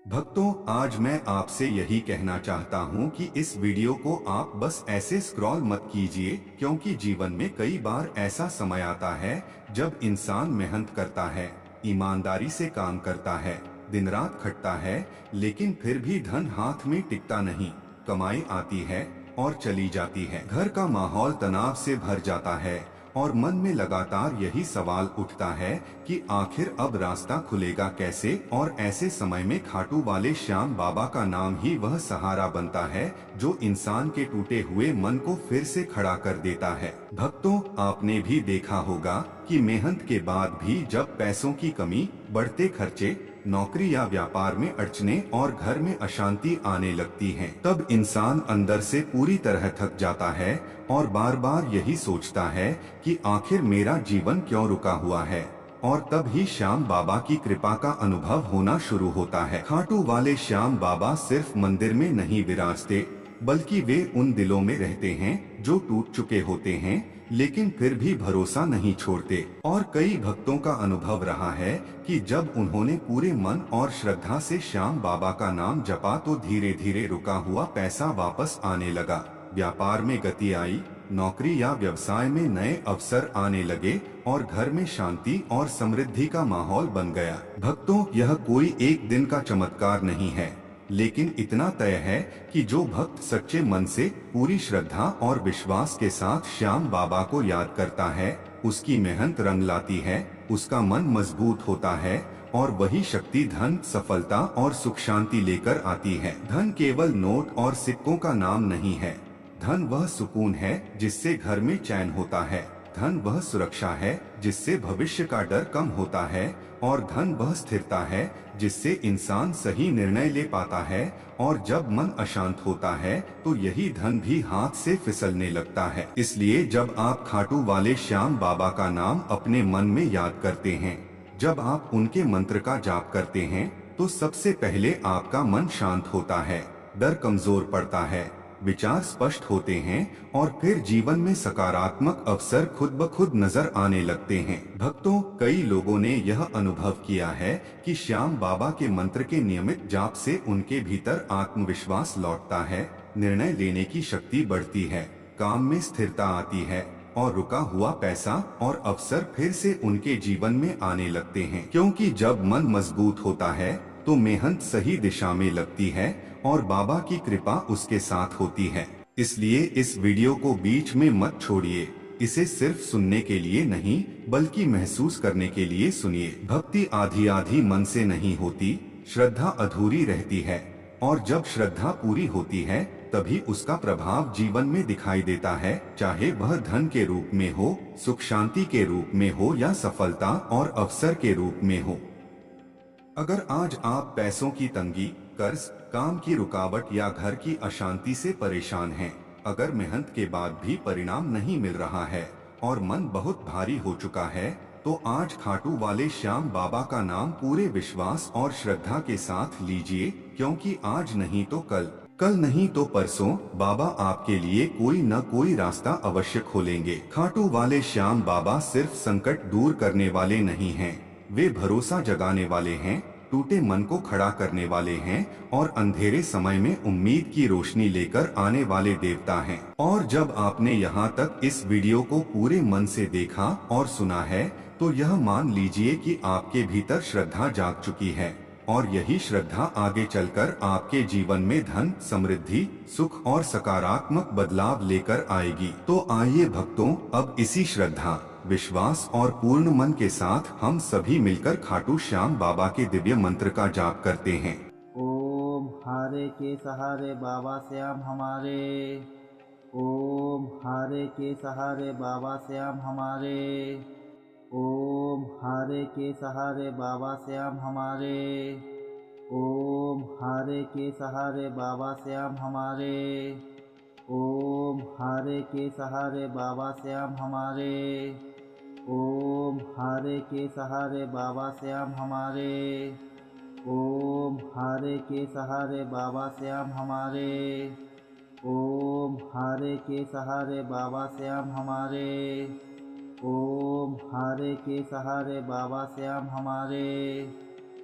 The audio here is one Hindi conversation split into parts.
भक्तों, आज मैं आपसे यही कहना चाहता हूँ कि इस वीडियो को आप बस ऐसे स्क्रॉल मत कीजिए, क्योंकि जीवन में कई बार ऐसा समय आता है जब इंसान मेहनत करता है, ईमानदारी से काम करता है, दिन रात खटता है, लेकिन फिर भी धन हाथ में टिकता नहीं। कमाई आती है और चली जाती है, घर का माहौल तनाव से भर जाता है और मन में लगातार यही सवाल उठता है कि आखिर अब रास्ता खुलेगा कैसे। और ऐसे समय में खाटू वाले श्याम बाबा का नाम ही वह सहारा बनता है जो इंसान के टूटे हुए मन को फिर से खड़ा कर देता है। भक्तों, आपने भी देखा होगा कि मेहनत के बाद भी जब पैसों की कमी, बढ़ते खर्चे, नौकरी या व्यापार में अड़चने और घर में अशांति आने लगती हैं, तब इंसान अंदर से पूरी तरह थक जाता है और बार बार यही सोचता है कि आखिर मेरा जीवन क्यों रुका हुआ है। और तब ही श्याम बाबा की कृपा का अनुभव होना शुरू होता है। खाटू वाले श्याम बाबा सिर्फ मंदिर में नहीं विराजते, बल्कि वे उन दिलों में रहते हैं जो टूट चुके होते हैं लेकिन फिर भी भरोसा नहीं छोड़ते। और कई भक्तों का अनुभव रहा है कि जब उन्होंने पूरे मन और श्रद्धा से श्याम बाबा का नाम जपा तो धीरे धीरे रुका हुआ पैसा वापस आने लगा, व्यापार में गति आई, नौकरी या व्यवसाय में नए अवसर आने लगे और घर में शांति और समृद्धि का माहौल बन गया। भक्तों, यह कोई एक दिन का चमत्कार नहीं है, लेकिन इतना तय है कि जो भक्त सच्चे मन से, पूरी श्रद्धा और विश्वास के साथ श्याम बाबा को याद करता है, उसकी मेहनत रंग लाती है, उसका मन मजबूत होता है और वही शक्ति धन, सफलता और सुख शांति लेकर आती है। धन केवल नोट और सिक्कों का नाम नहीं है। धन वह सुकून है जिससे घर में चैन होता है। धन वह सुरक्षा है जिससे भविष्य का डर कम होता है। और धन वह स्थिरता है जिससे इंसान सही निर्णय ले पाता है। और जब मन अशांत होता है तो यही धन भी हाथ से फिसलने लगता है। इसलिए जब आप खाटू वाले श्याम बाबा का नाम अपने मन में याद करते हैं, जब आप उनके मंत्र का जाप करते हैं, तो सबसे पहले आपका मन शांत होता है, डर कमजोर पड़ता है, विचार स्पष्ट होते हैं और फिर जीवन में सकारात्मक अवसर खुद ब खुद नजर आने लगते हैं। भक्तों, कई लोगों ने यह अनुभव किया है कि श्याम बाबा के मंत्र के नियमित जाप से उनके भीतर आत्मविश्वास लौटता है, निर्णय लेने की शक्ति बढ़ती है, काम में स्थिरता आती है और रुका हुआ पैसा और अवसर फिर से उनके जीवन में आने लगते हैं। क्योंकि जब मन मजबूत होता है तो मेहनत सही दिशा में लगती है और बाबा की कृपा उसके साथ होती है। इसलिए इस वीडियो को बीच में मत छोड़िए। इसे सिर्फ सुनने के लिए नहीं, बल्कि महसूस करने के लिए सुनिए। भक्ति आधी आधी मन से नहीं होती, श्रद्धा अधूरी रहती है। और जब श्रद्धा पूरी होती है तभी उसका प्रभाव जीवन में दिखाई देता है, चाहे वह धन के रूप में हो, सुख शांति के रूप में हो या सफलता और अवसर के रूप में हो। अगर आज आप पैसों की तंगी, कर्ज, काम की रुकावट या घर की अशांति से परेशान हैं, अगर मेहनत के बाद भी परिणाम नहीं मिल रहा है और मन बहुत भारी हो चुका है, तो आज खाटू वाले श्याम बाबा का नाम पूरे विश्वास और श्रद्धा के साथ लीजिए, क्योंकि आज नहीं तो कल, कल नहीं तो परसों बाबा आपके लिए कोई न कोई रास्ता अवश्य खोलेंगे। खाटू वाले श्याम बाबा सिर्फ संकट दूर करने वाले नहीं हैं, वे भरोसा जगाने वाले हैं, टूटे मन को खड़ा करने वाले हैं और अंधेरे समय में उम्मीद की रोशनी लेकर आने वाले देवता हैं। और जब आपने यहाँ तक इस वीडियो को पूरे मन से देखा और सुना है, तो यह मान लीजिए कि आपके भीतर श्रद्धा जाग चुकी है और यही श्रद्धा आगे चलकर आपके जीवन में धन, समृद्धि, सुख और सकारात्मक बदलाव लेकर आएगी। तो आइए भक्तों, अब इसी श्रद्धा, विश्वास और पूर्ण मन के साथ हम सभी मिलकर खाटू श्याम बाबा के दिव्य मंत्र का जाप करते हैं। ओम हारे के सहारे बाबा श्याम हमारे। ओम हारे के सहारे बाबा श्याम हमारे। ओम हारे के सहारे बाबा श्याम हमारे। ओम हारे के सहारे बाबा श्याम हमारे। ओम हारे के सहारे बाबा श्याम हमारे। ओम हारे के सहारे बाबा श्याम हमारे। ओम हारे के सहारे बाबा श्याम हमारे। ओम हारे के सहारे बाबा श्याम हमारे। ओम हारे के सहारे बाबा श्याम हमारे।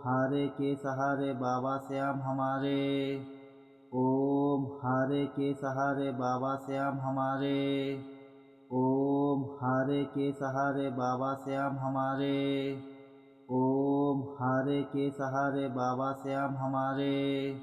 हारे के सहारे बाबा श्याम हमारे। ओम हारे के सहारे बाबा श्याम हमारे। ओम हारे के सहारे बाबा श्याम हमारे। ओम हारे के सहारे बाबा श्याम हमारे।